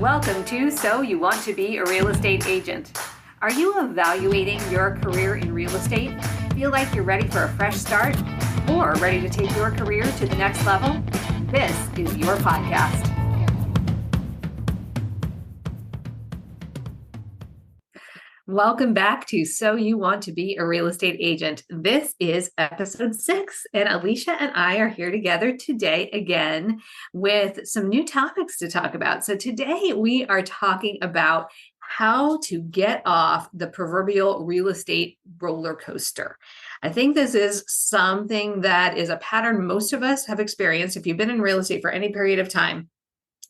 Welcome to So You Want to Be a Real Estate Agent. Are you evaluating your career in real estate? Feel like you're ready for a fresh start? Or ready to take your career to the next level? This is your podcast. Welcome back to So You Want to Be a Real Estate Agent. This is episode 6, and Alicia and I are here together today again with some new topics to talk about. So today we are talking about how to get off the proverbial real estate roller coaster. I think this is something that is a pattern most of us have experienced. If you've been in real estate for any period of time,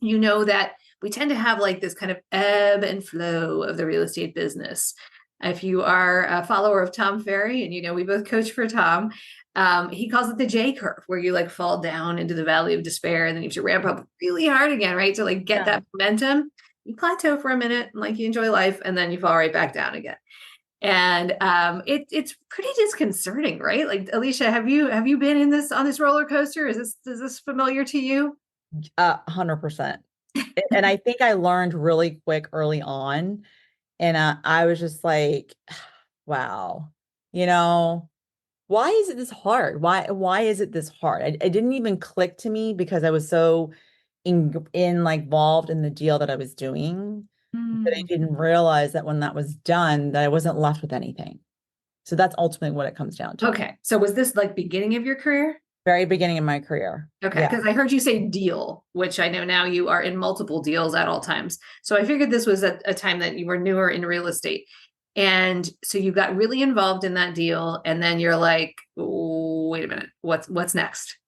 you know that we tend to have like this kind of ebb and flow of the real estate business. If you are a follower of Tom Ferry, and you know we both coach for Tom, he calls it the J curve, where you like fall down into the valley of despair, and then you have to ramp up really hard again, right? To like get that momentum. You plateau for a minute, and like you enjoy life, and then you fall right back down again. And it's pretty disconcerting, right? Like Alicia, have you been in this on this roller coaster? Is this familiar to you? 100%. And I think I learned really quick early on. And I was just like, wow, why is it this hard? Why is it this hard? It didn't even click to me because I was so in like involved in the deal that I was doing that I didn't realize that when that was done, that I wasn't left with anything. So that's ultimately what it comes down to. Okay. So was this like beginning of your career? Very beginning of my career. Okay, because I heard you say deal, which I know now you are in multiple deals at all times. So I figured this was a time that you were newer in real estate. And so you got really involved in that deal. And then you're like, oh, wait a minute, what's next?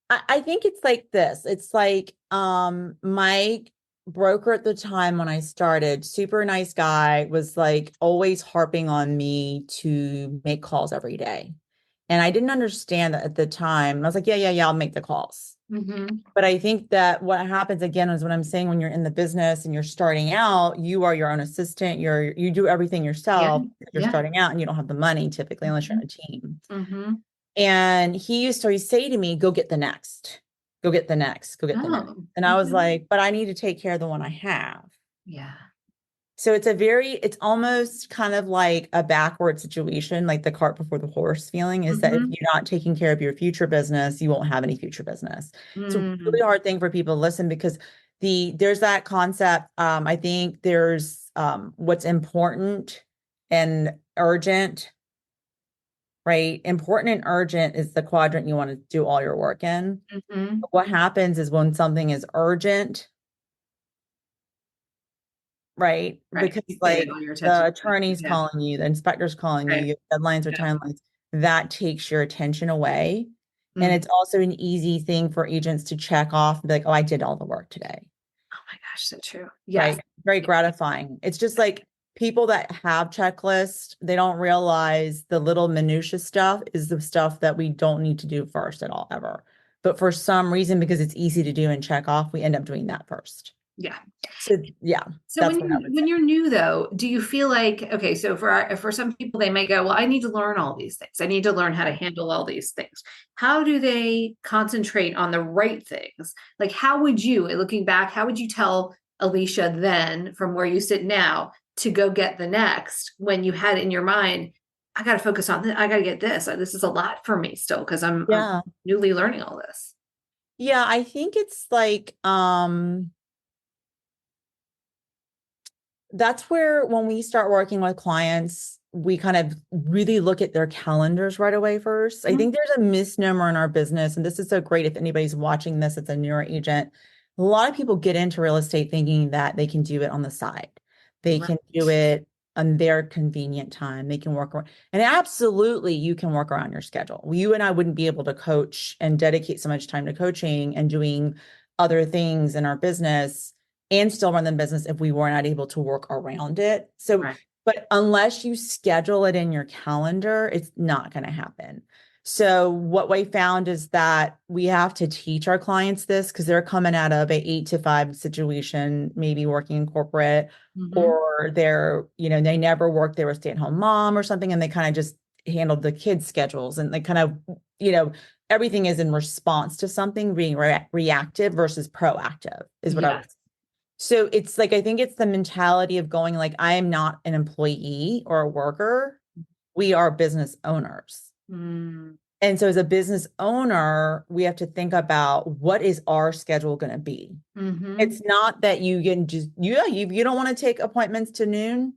I think it's like this. It's like my broker at the time when I started, super nice guy, was like always harping on me to make calls every day. And I didn't understand that at the time. I was like, yeah, I'll make the calls. Mm-hmm. But I think that what happens again is what I'm saying, when you're in the business and you're starting out, you are your own assistant. You do everything yourself. You're starting out and you don't have the money typically unless you're on a team. Mm-hmm. And he used to always say to me, go get the next, go get the next, go get the next. And I was like, but I need to take care of the one I have. Yeah. So it's almost kind of like a backward situation, like the cart before the horse feeling is that if you're not taking care of your future business, you won't have any future business. It's a really hard thing for people to listen because there's that concept. I think there's what's important and urgent, right? Important and urgent is the quadrant you want to do all your work in. But what happens is when something is urgent, right? Because like the attorney's calling you, the inspector's calling you, your deadlines or timelines, that takes your attention away. And it's also an easy thing for agents to check off and be like, oh, I did all the work today. Oh my gosh, so true. Yeah. Right? Very gratifying. It's just like people that have checklists, they don't realize the little minutia stuff is the stuff that we don't need to do first at all, ever. But for some reason, because it's easy to do and check off, we end up doing that first. Yeah. So yeah. So when you're new though, do you feel like, okay, so for some people, they might go, well, I need to learn all these things. I need to learn how to handle all these things. How do they concentrate on the right things? Like, how would you, looking back, how would you tell Alicia then from where you sit now to go get the next when you had in your mind, I got to focus on this. I got to get this. This is a lot for me still because I'm newly learning all this. Yeah, I think it's like, that's where when we start working with clients, we kind of really look at their calendars right away first. I think there's a misnomer in our business, and this is so great if anybody's watching this, it's a newer agent. A lot of people get into real estate thinking that they can do it on the side. They can do it on their convenient time. They can work around, and absolutely you can work around your schedule. You and I wouldn't be able to coach and dedicate so much time to coaching and doing other things in our business and still run the business if we were not able to work around it. So, but unless you schedule it in your calendar, it's not going to happen. So what we found is that we have to teach our clients this because they're coming out of an 8 to 5 situation, maybe working in corporate, or they never worked. They were a stay-at-home mom or something, and they kind of just handled the kids' schedules, and they kind of, everything is in response to something, being reactive versus proactive is what I would say. So it's like, I think it's the mentality of going like, I am not an employee or a worker. We are business owners. Mm, And so as a business owner, we have to think about what is our schedule going to be. hmm It's not that you can just, you don't want to take appointments to noon.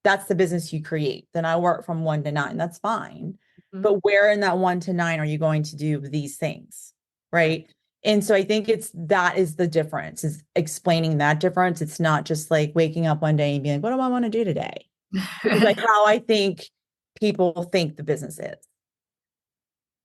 That's the business you create. Then I work from 1 to 9. That's fine. hmm But where in that 1 to 9 are you going to do these things? Right. And so I think that is the difference, is explaining that difference. It's not just like waking up one day and being like, what do I want to do today? Which is like how I think people think the business is.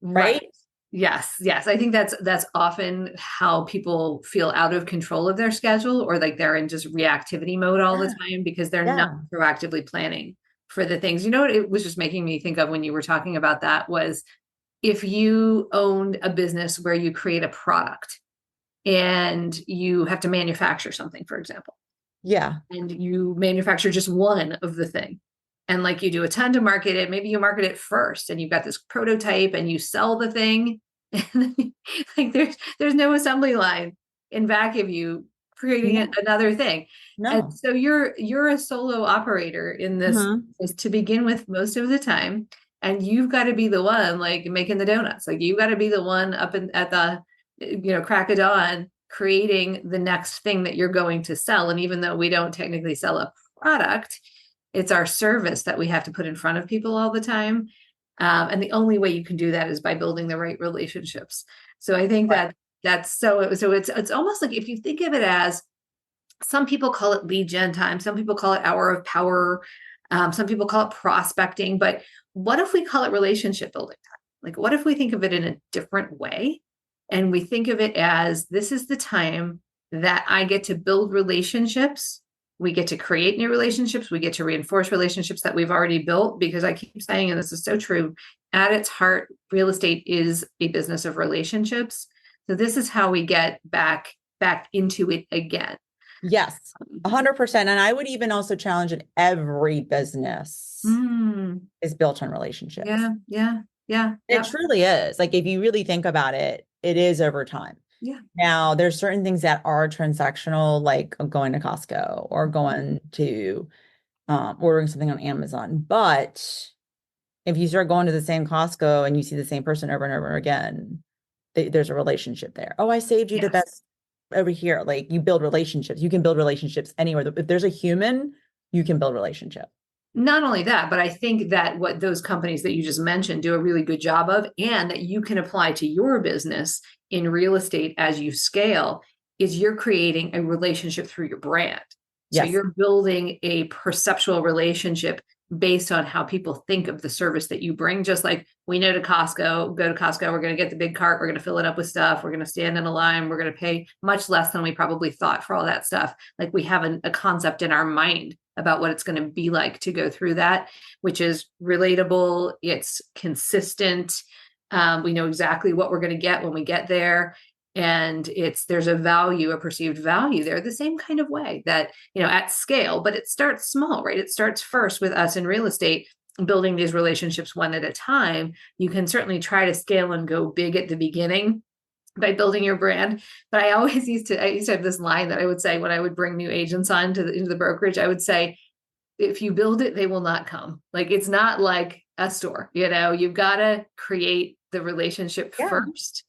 Right. Right. Yes, yes. I think that's often how people feel out of control of their schedule, or like they're in just reactivity mode all the Yeah. time because they're not Yeah. proactively planning for the things. You know what it was just making me think of when you were talking about that was if you owned a business where you create a product and you have to manufacture something, for example, Yeah. and you manufacture just one of the thing. And like you do a ton to market it, maybe you market it first and you've got this prototype and you sell the thing. And like there's no assembly line in back of you creating No. another thing. And No. so you're a solo operator in this Mhm. is to begin with most of the time. And you've got to be the one like making the donuts. Like you've got to be the one up at the crack of dawn creating the next thing that you're going to sell. And even though we don't technically sell a product, it's our service that we have to put in front of people all the time. And the only way you can do that is by building the right relationships. So I think Right. that so it's almost like if you think of it as some people call it lead gen time, some people call it hour of power, some people call it prospecting. But what if we call it relationship building time? Like, what if we think of it in a different way? And we think of it as this is the time that I get to build relationships. We get to create new relationships. We get to reinforce relationships that we've already built. Because I keep saying, and this is so true, at its heart, real estate is a business of relationships. So this is how we get back into it again. Yes, 100%. And I would even also challenge it. Every business Mm, is built on relationships. yeah, yeah, yeah, It yep, truly is. Like if you really think about it, it is over time. yeah. Now, there's certain things that are transactional, like going to Costco or going to ordering something on Amazon. But if you start going to the same Costco and you see the same person over and over again, there's a relationship there. Oh, I saved you the Yes. best over here. Like you build relationships. You can build relationships anywhere. If there's a human, you can build relationship. Not only that, but I think that what those companies that you just mentioned do a really good job of, and that you can apply to your business in real estate as you scale, is you're creating a relationship through your brand. So Yes. you're building a perceptual relationship based on how people think of the service that you bring. Just like we know to Costco, go to Costco, we're going to get the big cart, we're going to fill it up with stuff, we're going to stand in a line, we're going to pay much less than we probably thought for all that stuff. Like we have a concept in our mind about what it's going to be like to go through that, which is relatable, it's consistent. We know exactly what we're going to get when we get there. And there's a value, a perceived value there, the same kind of way that, at scale, but it starts small, right? It starts first with us in real estate, building these relationships one at a time. You can certainly try to scale and go big at the beginning by building your brand. But I used to have this line that I would say when I would bring new agents on into the brokerage, I would say, if you build it, they will not come. Like it's not like a store, you've got to create the relationship Yeah. first.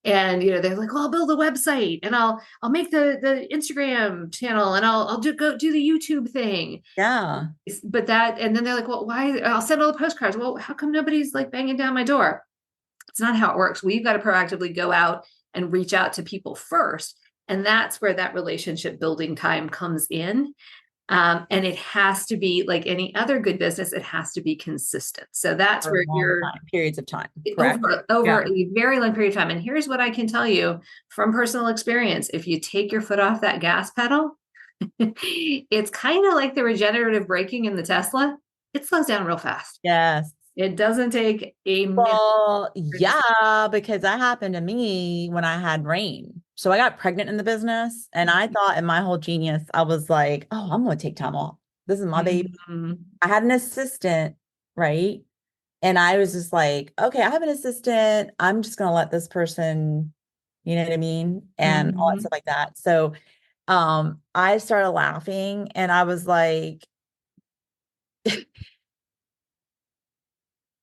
And they're like, well, I'll build a website and I'll make the Instagram channel and I'll go do the YouTube thing. Yeah. But and then they're like, well, why? I'll send all the postcards. Well, how come nobody's like banging down my door? It's not how it works. We've got to proactively go out and reach out to people first. And that's where that relationship building time comes in. And it has to be like any other good business, it has to be consistent. So that's For a where long time, periods of time. Correct. over Yeah. a very long period of time. And here's what I can tell you from personal experience. If you take your foot off that gas pedal, it's kind of like the regenerative braking in the Tesla. It slows down real fast. Yes. It doesn't take a minute. Well, yeah, because that happened to me when I had rain. So I got pregnant in the business, and I thought in my whole genius, I was like, oh, I'm going to take time off. This is my baby. Mhm. I had an assistant, right? And I was just like, okay, I have an assistant. I'm just going to let this person, you know what I mean? And all that Mhm. stuff like that. So I started laughing and I was like,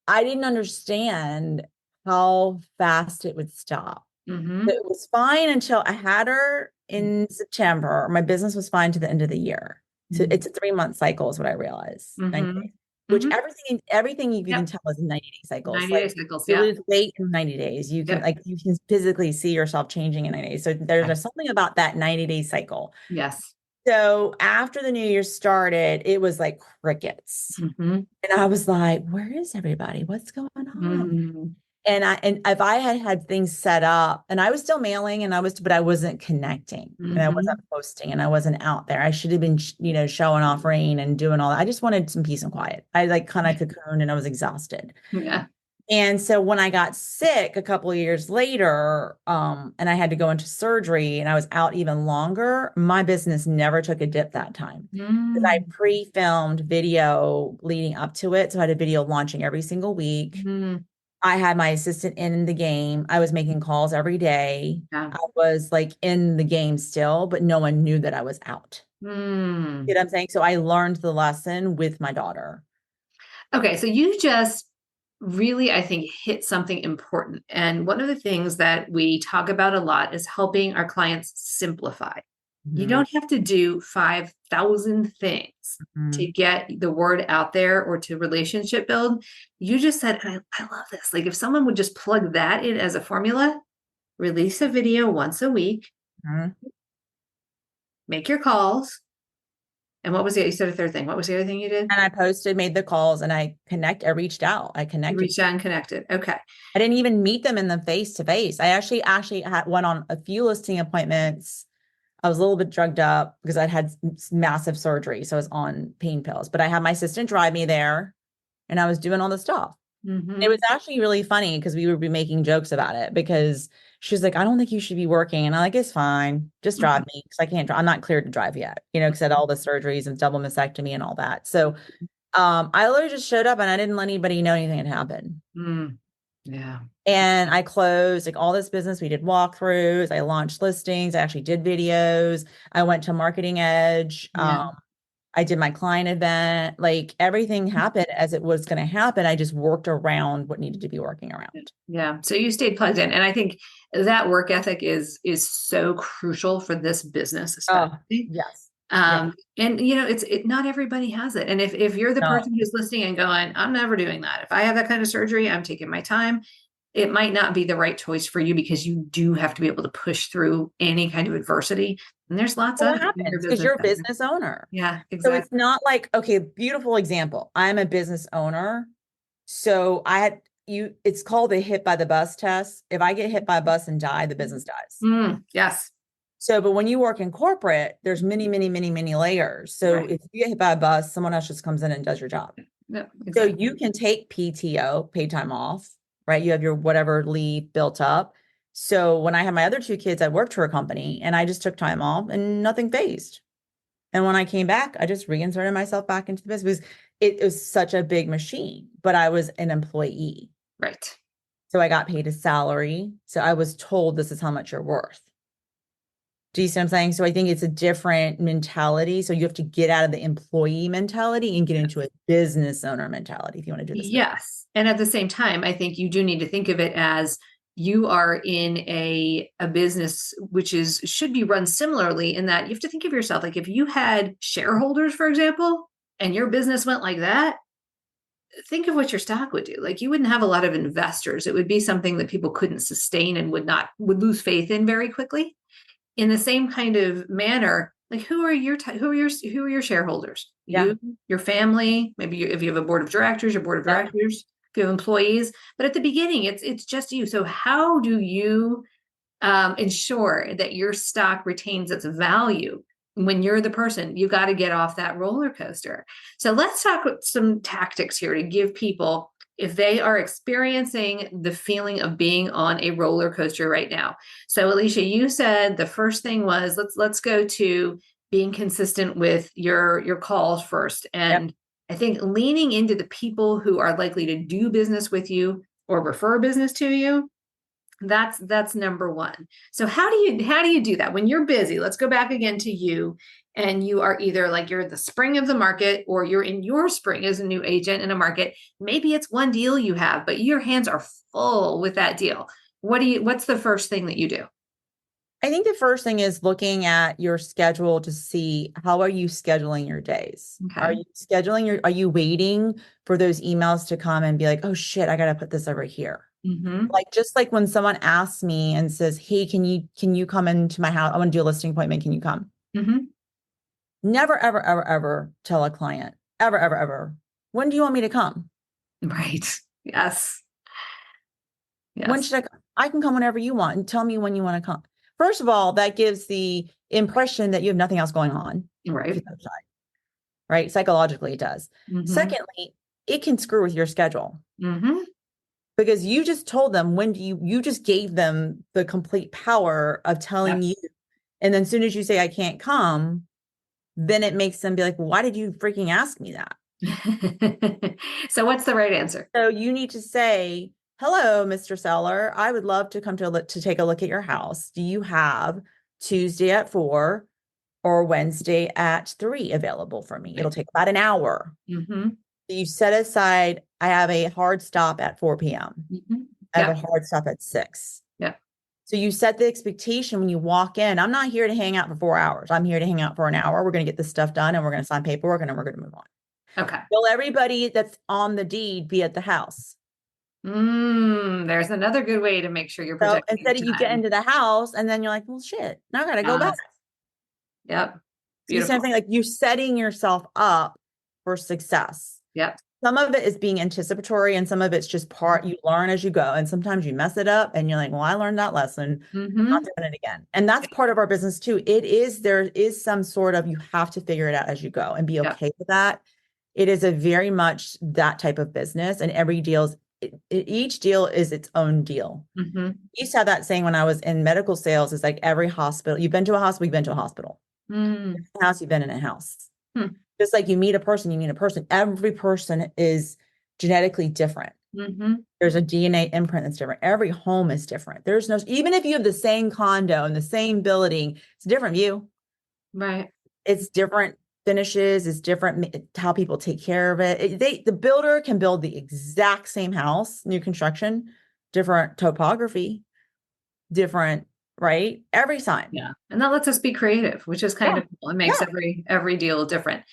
I didn't understand how fast it would stop. Mm-hmm. It was fine until I had her in September. My business was fine to the end of the year. So it's a 3-month cycle is what I realized. 90 Mm-hmm. days, which Mm-hmm. everything you can Yep. tell is 90-day cycles. 90-day Like cycles. you Yeah. lose weight in 90 days. Yep. You can physically see yourself changing in 90 days. So there's Right. just something about that 90-day cycle. Yes. So after the new year started, it was like crickets. Mm-hmm. And I was like, where is everybody? What's going on? Mm-hmm. And if I had had things set up and I was still mailing but I wasn't connecting and I Mm-hmm. wasn't posting and I wasn't out there. I should have been, showing off rain and doing all that. I just wanted some peace and quiet. I like kind of cocooned and I was exhausted. Yeah. And so when I got sick a couple of years later, and I had to go into surgery and I was out even longer, my business never took a dip that time. Because I Mm-hmm. pre-filmed video leading up to it. So I had a video launching every single week. Mm-hmm. I had my assistant in the game. I was making calls every day. Yeah. I was like in the game still, but no one knew that I was out. You Mm. know what I'm saying? So I learned the lesson with my daughter. Okay, so you just really, I think, hit something important. And one of the things that we talk about a lot is helping our clients simplify. You Mhm. don't have to do 5,000 things to Mhm. get the word out there or to relationship build. You just said, and I love this. Like if someone would just plug that in as a formula, release a video once a week, Mhm. make your calls. And what was the, you said a third thing. What was the other thing you did? And I posted, made the calls, and I reached out. I You connected. reached out and connected. Okay. I didn't even meet them in the face to face. I actually had went on a few listing appointments. I was a little bit drugged up because I'd had massive surgery. So I was on pain pills, but I had my assistant drive me there and I was doing all the stuff. It Mm-hmm. was actually really funny because we would be making jokes about it because she's like, I don't think you should be working. And I'm like, it's fine. Just drive me because I can't drive. I'm not cleared to drive yet, because I had all the surgeries and double mastectomy and all that. So I literally just showed up and I didn't let anybody know anything had happened. Mm. Yeah. And I closed like all this business. We did walkthroughs. I launched listings. I actually did videos. I went to Marketing Edge. Yeah. I did my client event. Like everything happened as it was going to happen. I just worked around what needed to be working around. Yeah. So you stayed plugged in. And I think that work ethic is so crucial for this business, Oh, especially. yes. Yeah. And not everybody has it. And if you're the No. person who's listening and going, I'm never doing that. If I have that kind of surgery, I'm taking my time. It might not be the right choice for you because you do have to be able to push through any kind of adversity. And there's lots Well, of what it in your happens? Because business. you're a business owner. Yeah, So it's exactly. not like, okay, beautiful example. I'm a business owner. So it's called the hit by the bus test. If I get hit by a bus and die, the business dies. Yes. So, but when you work in corporate, there's many, many, many, many layers. So Right. if you get hit by a bus, someone else just comes in and does your job. Yeah, So exactly. you can take PTO, paid time off, right? You have your whatever leave built up. So when I had my other two kids, I worked for a company and I just took time off and nothing phased. And when I came back, I just reinserted myself back into the business because it was such a big machine, but I was an employee. Right. So I got paid a salary. So I was told this is how much you're worth. Do you see what I'm saying? So I think it's a different mentality. So you have to get out of the employee mentality and get into a business owner mentality if you want to do this business. Yes. And at the same time, I think you do need to think of it as you are in a business which is should be run similarly in that you have to think of yourself like if you had shareholders, for example, and your business went like that, think of what your stock would do. Like you wouldn't have a lot of investors. It would be something that people couldn't sustain and would lose faith in very quickly. In the same kind of manner, like who are your shareholders? Yeah. You, your family, maybe if you have a board of directors, your board of Yeah. directors, if you have employees. But at the beginning, it's just you. So how do you ensure that your stock retains its value when you're the person? You got to get off that roller coaster. So let's talk some tactics here to give people if they are experiencing the feeling of being on a roller coaster right now. So Alicia, you said the first thing was let's go to being consistent with your calls first. Yep. And I think leaning into the people who are likely to do business with you or refer business to you That's number one. So how do you do that when you're busy? Let's go back again to you, and you are either like you're the spring of the market, or you're in your spring as a new agent in a market. Maybe it's one deal you have, but your hands are full with that deal. What's the first thing that you do? I think the first thing is looking at your schedule to see how are you scheduling your days? Okay. Are you waiting for those emails to come and be like, oh shit, I gotta put this over here. Mm-hmm. Like just like when someone asks me and says, hey, can you come into my house? I want to do a listing appointment. Can you come? Mm-hmm. Never, ever, ever, ever tell a client, ever, ever, ever, when do you want me to come? Right. Yes. When Yes. should I come? I can come whenever you want and tell me when you want to come. First of all, that gives the impression that you have nothing else going on. If Right. you go, right? Psychologically, it does. Mm-hmm. Secondly, it can screw with your schedule Mm-hmm. because you just told them when do you just gave them the complete power of telling Yep. you. And then as soon as you say, I can't come, then it makes them be like, why did you freaking ask me that? So what's the right answer? So you need to say, hello, Mr. Seller. I would love to come to take a look at your house. Do you have Tuesday at 4 or Wednesday at 3 available for me? It'll Right. take about an hour. Mm-hmm. You set aside, I have a hard stop at 4 p.m. Mm-hmm. I have a Yep. hard stop at 6. Yep. So you set the expectation when you walk in. I'm not here to hang out for 4 hours. I'm here to hang out for an hour. We're going to get this stuff done and we're going to sign paperwork and then we're going to move on. Okay. Will everybody that's on the deed be at the house? There's another good way to make sure you're So protecting your instead of you get time. into the house and then you're like, well, shit, now I got to go back. Yes. Yep. See, same Beautiful. thing, like you're setting yourself up for success. Yep. Some of it is being anticipatory and some of it's just part you learn as you go. And sometimes you mess it up and you're like, well, I learned that lesson. Not Mm-hmm. doing it again. And that's part of our business too. There is some sort of, you have to figure it out as you go and be Yep. okay with that. It is a very much that type of business and each deal is its own deal. Mm-hmm. I used to have that saying when I was in medical sales, it's like every hospital, you've been to a hospital, you've been to a hospital. Mm. House, you've been in a house. Hmm. Just like you meet a person, you meet a person. Every person is genetically different. Mm-hmm. There's a DNA imprint that's different. Every home is different. Even if you have the same condo and the same building, it's a different view. Right. It's different finishes. It's different how people take care of it. The builder can build the exact same house, new construction, different topography, different, right? Every time. Yeah. And that lets us be creative, which is kind Yeah. of cool. It makes Yeah. every deal different.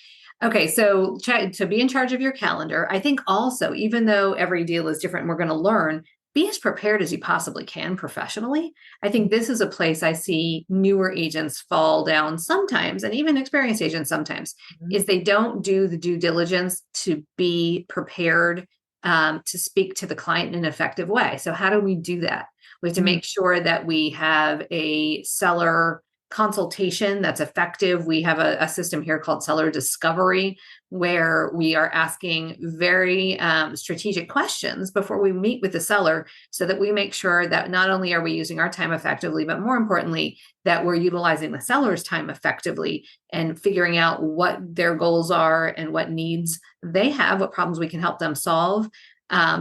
Okay, so to be in charge of your calendar, I think also, even though every deal is different, and we're going to learn, be as prepared as you possibly can professionally. I think this is a place I see newer agents fall down sometimes, and even experienced agents sometimes, Mhm. is they don't do the due diligence to be prepared to speak to the client in an effective way. So how do we do that? We have to Mhm. make sure that we have a seller consultation that's effective. We have a system here called seller discovery, where we are asking very strategic questions before we meet with the seller, so that we make sure that not only are we using our time effectively, but more importantly, that we're utilizing the seller's time effectively and figuring out what their goals are and what needs they have, what problems we can help them solve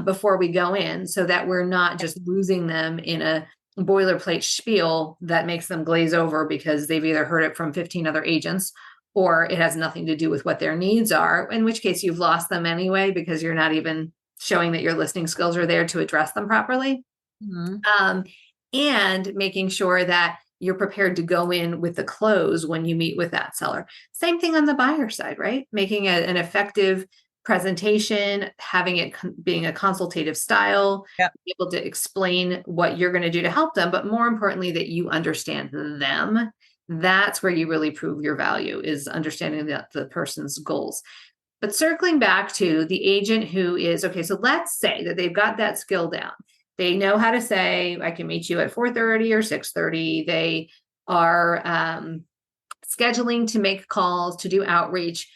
before we go in, so that we're not just losing them in a boilerplate spiel that makes them glaze over because they've either heard it from 15 other agents, or it has nothing to do with what their needs are, in which case you've lost them anyway because you're not even showing that your listening skills are there to address them properly. Mhm. Um, and making sure that you're prepared to go in with the close when you meet with that seller. Same thing on the buyer side, right? Making an effective presentation, having it being a consultative style, Yep. be able to explain what you're going to do to help them, but more importantly, that you understand them. That's where you really prove your value, is understanding the person's goals. But circling back to the agent who is, okay, so let's say that they've got that skill down. They know how to say, I can meet you at 4:30 or 6:30. They are scheduling to make calls, to do outreach.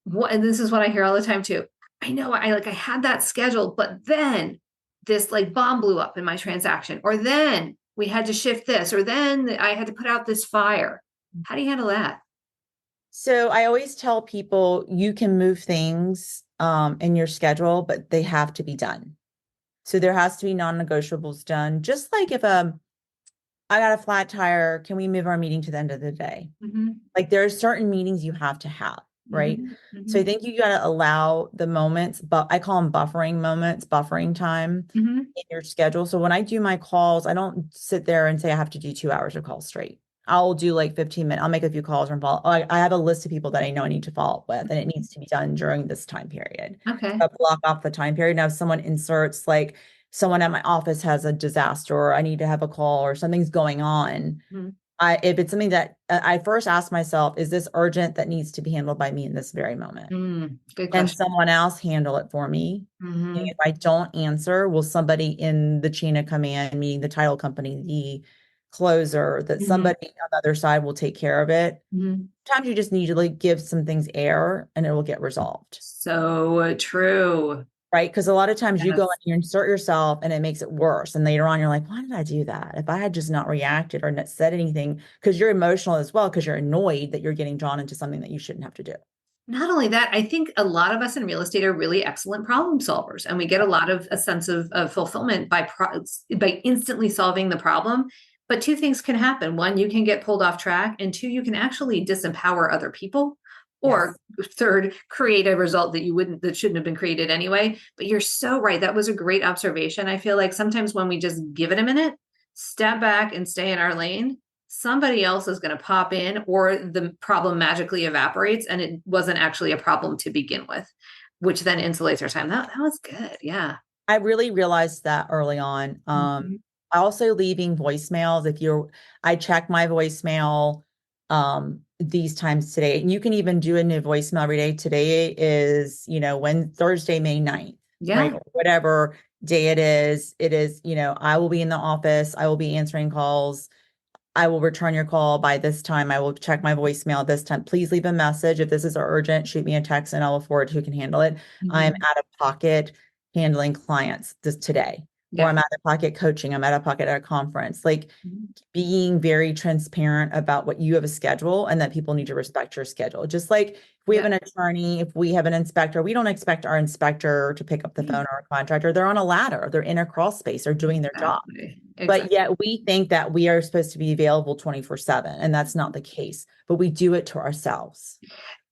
And this is what I hear all the time too. I know I had that scheduled, but then this like bomb blew up in my transaction, or then we had to shift this, or then I had to put out this fire. How do you handle that? So I always tell people you can move things in your schedule, but they have to be done. So there has to be non-negotiables done. Just like if I got a flat tire, can we move our meeting to the end of the day? Mm-hmm. Like there are certain meetings you have to have, right? Mm-hmm. So Mm-hmm. I think you got to allow the moments, but I call them buffering moments, buffering time Mm-hmm. in your schedule. So when I do my calls, I don't sit there and say I have to do 2 hours of calls straight. I'll do like 15 minutes. I'll make a few calls and follow. I have a list of people that I know I need to follow up with, and it needs to be done during this time period. Okay. So I block off the time period. Now, if someone inserts like someone at my office has a disaster, or I need to have a call, or something's going on, Mm-hmm. if it's something that I first ask myself, is this urgent that needs to be handled by me in this very moment? Good Can question. someone else handle it for me? And Mm-hmm. if I don't answer, will somebody in the chain of command, meaning the title company, the closer, that Mm-hmm. somebody on the other side will take care of it? Mm-hmm. Sometimes you just need to like give some things air and it will get resolved. So true. Right. Because a lot of times you go and Yes. you insert yourself and it makes it worse. And later on, you're like, why did I do that? If I had just not reacted or not said anything, because you're emotional as well, because you're annoyed that you're getting drawn into something that you shouldn't have to do. Not only that, I think a lot of us in real estate are really excellent problem solvers, and we get a lot of a sense of fulfillment by instantly solving the problem. But two things can happen: one, you can get pulled off track, and two, you can actually disempower other people, or Yes. third, create a result that shouldn't have been created anyway. But you're so right. That was a great observation. I feel like sometimes when we just give it a minute, step back, and stay in our lane, somebody else is going to pop in, or the problem magically evaporates and it wasn't actually a problem to begin with, which then insulates our time. That was good. Yeah. I really realized that early on. Mhm. I also leaving voicemails. I check my voicemail these times today. And you can even do a new voicemail every day. Today is, when Thursday, May 9th, right? Yeah. Or whatever day it is. It is, I will be in the office. I will be answering calls. I will return your call by this time. I will check my voicemail this time. Please leave a message. If this is urgent, shoot me a text and I will forward who can handle it. I'm Mhm. out of pocket handling clients this today, or Yeah. I'm out of pocket coaching. I'm out of pocket at a conference. Like Mhm. being very transparent about what you have a schedule and that people need to respect your schedule. Just like if we have Yeah. an attorney, if we have an inspector, we don't expect our inspector to pick up the phone, or a contractor. They're on a ladder, they're in a crawl space, they're doing their job. Exactly. But Exactly. yet we think that we are supposed to be available 24/7, and that's not the case. But we do it to ourselves.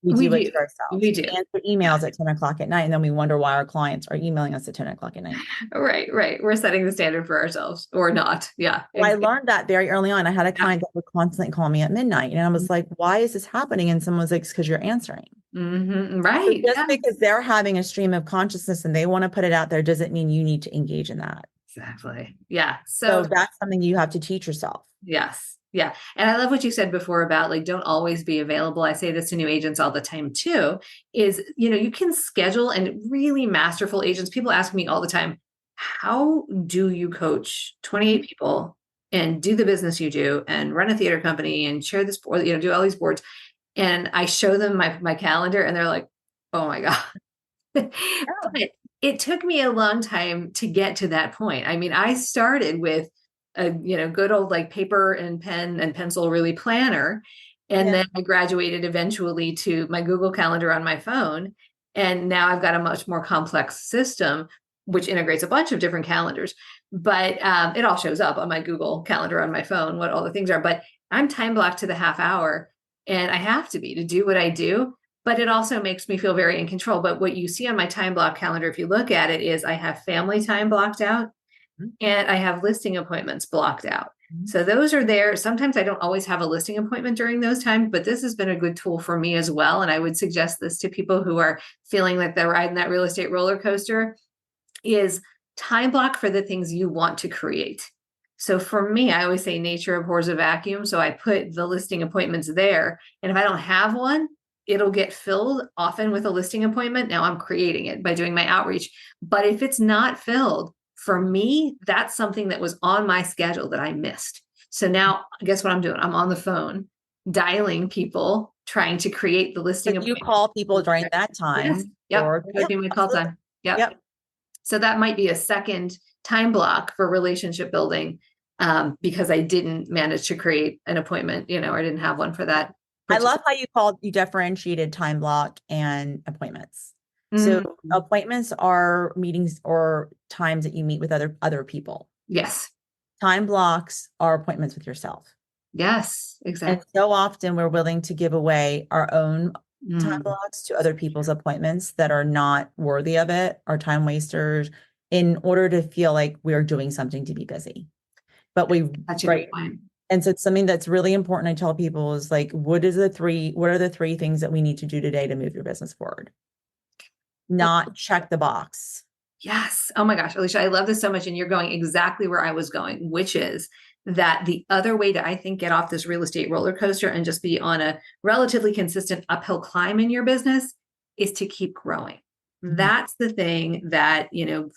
We We do it do. to ourselves. We We do. answer Yeah. emails at 10 o'clock at night, and then we wonder why our clients are emailing us at 10 o'clock at night. Right. Right. We're setting the standard for ourselves or not. Yeah. Well, I Exactly. learned that very early on. I had a Yeah. client that would constantly call me at midnight, and I was like, why is this happening? And someone was like, it's because you're answering. Hmm. So Right. just Yeah. because they're having a stream of consciousness and they want to put it out there doesn't mean you need to engage in that. Exactly. Yeah. So So that's something you have to teach yourself. yes. Yeah. And I love what you said before about like, don't always be available. I say this to new agents all the time too, is, you can schedule, and really masterful agents. People ask me all the time, how do you coach 28 people and do the business you do and run a theater company and share this board, do all these boards. And I show them my calendar and they're like, oh my God. Yeah. But it took me a long time to get to that point. I mean, I started with a good old like paper and pen and pencil really planner, and Yeah. then I graduated eventually to my Google Calendar on my phone, and now I've got a much more complex system which integrates a bunch of different calendars. But it all shows up on my Google Calendar on my phone what all the things are. But I'm time blocked to the half hour, and I have to be to do what I do, but it also makes me feel very in control. But what you see on my time block calendar, if you look at it, is I have family time blocked out and I have listing appointments blocked out. Mhm. So those are there. Sometimes I don't always have a listing appointment during those times, but this has been a good tool for me as well. And I would suggest this to people who are feeling like they're riding that real estate roller coaster, is time block for the things you want to create. So for me, I always say nature abhors a vacuum. So I put the listing appointments there. And if I don't have one, it'll get filled often with a listing appointment. Now I'm creating it by doing my outreach. But if it's not filled, for me, that's something that was on my schedule that I missed. So now guess what I'm doing? I'm on the phone dialing people, trying to create the So listing you appointment. call people during that Yes. time, Yep. or That would be my call absolutely. time. Yep. Yep. So that might be a second time block for relationship building, because I didn't manage to create an appointment, or I didn't have one for that I love particular. how you differentiated time block and appointments. So Mhm. appointments are meetings or times that you meet with other people. Yes. Time blocks are appointments with yourself. Yes, And exactly. so often we're willing to give away our own time Mm, blocks to other people's appointments that are not worthy of it, are time wasters, in order to feel like we're doing something to be busy. But we, such a good right. point. And so it's something that's really important. I tell people is like, what are the three things that we need to do today to move your business forward? Not check the box. Yes. Oh my gosh, Alicia, I love this so much. And you're going exactly where I was going, which is that the other way to, I think, get off this real estate roller coaster and just be on a relatively consistent uphill climb in your business is to keep growing. Mhm. That's the thing that,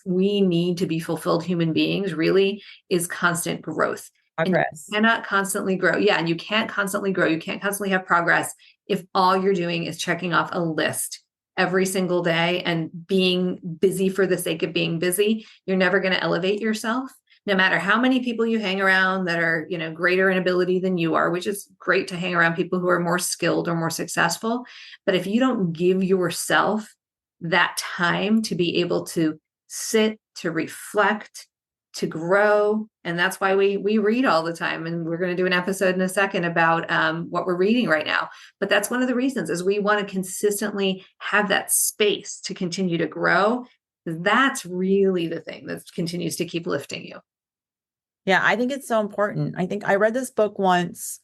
we need to be fulfilled human beings really is constant growth. And you Progress. cannot constantly grow. Yeah. And you can't constantly grow. You can't constantly have progress if all you're doing is checking off a list every single day and being busy for the sake of being busy. You're never going to elevate yourself. No matter how many people you hang around that are, greater in ability than you are, which is great to hang around people who are more skilled or more successful. But if you don't give yourself that time to be able to sit, to reflect, to grow, and that's why we read all the time. And we're going to do an episode in a second about what we're reading right now. But that's one of the reasons is we want to consistently have that space to continue to grow. That's really the thing that continues to keep lifting you. Yeah, I think it's so important. I think I read this book once.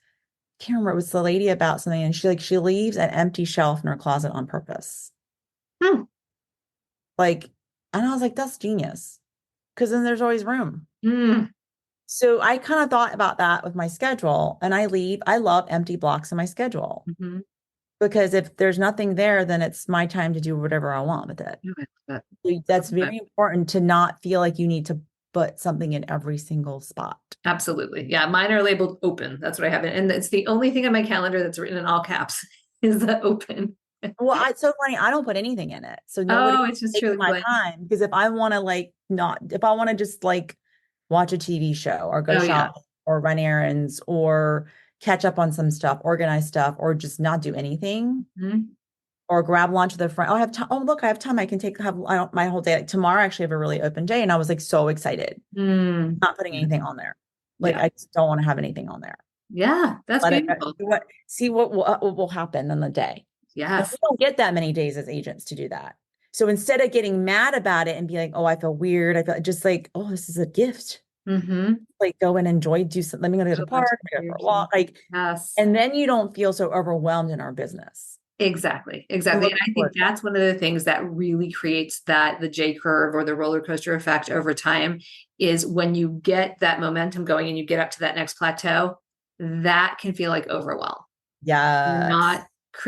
Can't remember. It was the lady about something, and she leaves an empty shelf in her closet on purpose. Hmm. Like, and I was like, that's genius. Because then there's always room. Mm. So I kind of thought about that with my schedule, and I love empty blocks in my schedule Mm-hmm. because if there's nothing there, then it's my time to do whatever I want with it. That's very important to not feel like you need to put something in every single spot. Absolutely. Yeah. Mine are labeled open. That's what I have. And it's the only thing on my calendar that's written in all caps is the open. Well, it's so funny. I don't put anything in it. So nobody Oh, it's just takes truly my blank. time because if I want to if I want to just watch a TV show or go Oh, yeah. shop or run errands or catch up on some stuff, organize stuff, or just not do anything Mhm. or grab lunch with a friend. Oh, I have time. Oh, look, I have time. I can I don't, my whole day. Like tomorrow, I actually have a really open day. And I was like so excited, Mm. not putting anything on there. Like Yeah. I just don't want to have anything on there. Yeah. That's Let it beautiful. see what will happen in the day. And we Yes. don't get that many days as agents to do that. So instead of getting mad about it and be like, oh, I feel weird, I feel just like, oh, this is a gift. Mm-hmm. Like go and enjoy, do something. Let me go to the Go lunch park, go for for a yourself. walk. Like, Yes. and then you don't feel so overwhelmed in our business. Exactly. I'm Exactly. And looking I think forward to that. that's one of the things that really creates the J curve or the roller coaster effect over time is when you get that momentum going and you get up to that next plateau, that can feel like overwhelm. You're Yes. not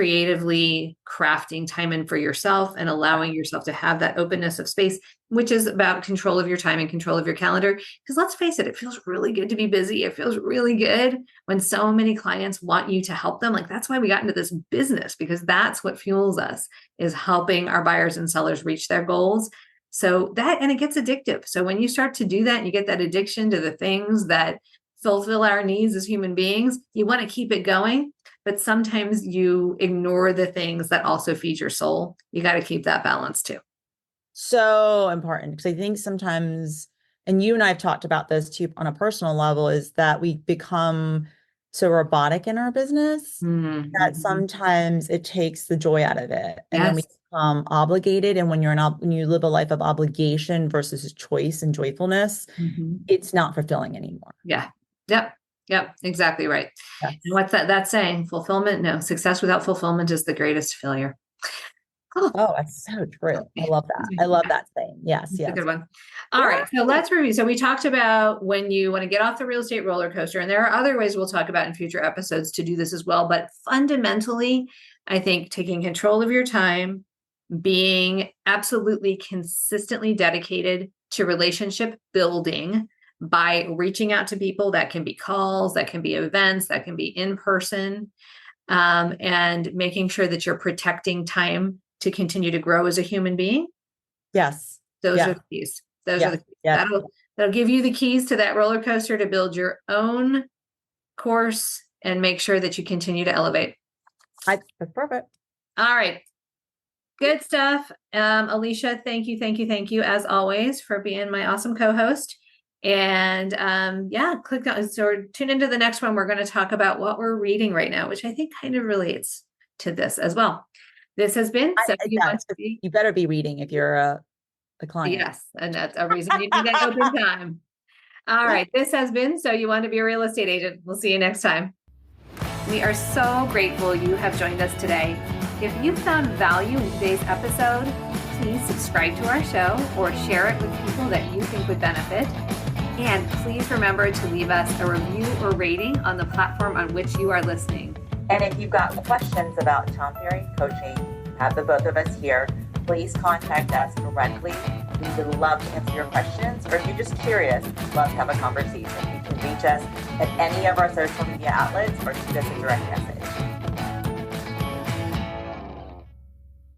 creatively crafting time in for yourself and allowing yourself to have that openness of space, which is about control of your time and control of your calendar. Because let's face it, it feels really good to be busy. It feels really good when so many clients want you to help them. Like that's why we got into this business, because that's what fuels us is helping our buyers and sellers reach their goals. So that, and it gets addictive. So when you start to do that and you get that addiction to the things that fulfill our needs as human beings, you want to keep it going, but sometimes you ignore the things that also feed your soul. You got to keep that balance too. So important because I think sometimes, and you and I have talked about this too on a personal level, is that we become so robotic in our business that Mm-hmm. sometimes it takes the joy out of it. And then we Yes. become obligated. And when you live a life of obligation versus choice and joyfulness, Mm-hmm. it's not fulfilling anymore. Yeah. Yep. Yep. Exactly right. And Yes. what's that saying? Fulfillment? No, success without fulfillment is the greatest failure. Oh, Oh, that's so true. I love that. I love that saying. Yes, that's a yes. good one. All Yeah. right. So let's review. So we talked about when you want to get off the real estate roller coaster, and there are other ways we'll talk about in future episodes to do this as well. But fundamentally, I think taking control of your time, being absolutely consistently dedicated to relationship building by reaching out to people. That can be calls, that can be events, that can be in person, and making sure that you're protecting time to continue to grow as a human being. Yes. Those are Yeah. the keys. Those are the Yes. keys. Yes. That'll give you the keys to that roller coaster to build your own course and make sure that you continue to elevate. That's perfect. All right. Good stuff. Alicia, thank you as always for being my awesome co-host. And click on or tune into the next one. We're going to talk about what we're reading right now, which I think kind of relates to this as well. This has been You better be reading if you're a client. Yes, and that's a reason you need that open time. All right, this has been So You Want to Be a Real Estate Agent. We'll see you next time. We are so grateful you have joined us today. If you found value in today's episode, please subscribe to our show or share it with people that you think would benefit. And please remember to leave us a review or rating on the platform on which you are listening. And if you've got questions about Tom Ferry coaching, have the both of us here, please contact us directly. We would love to answer your questions, or if you're just curious, love to have a conversation. You can reach us at any of our social media outlets or shoot us a direct message.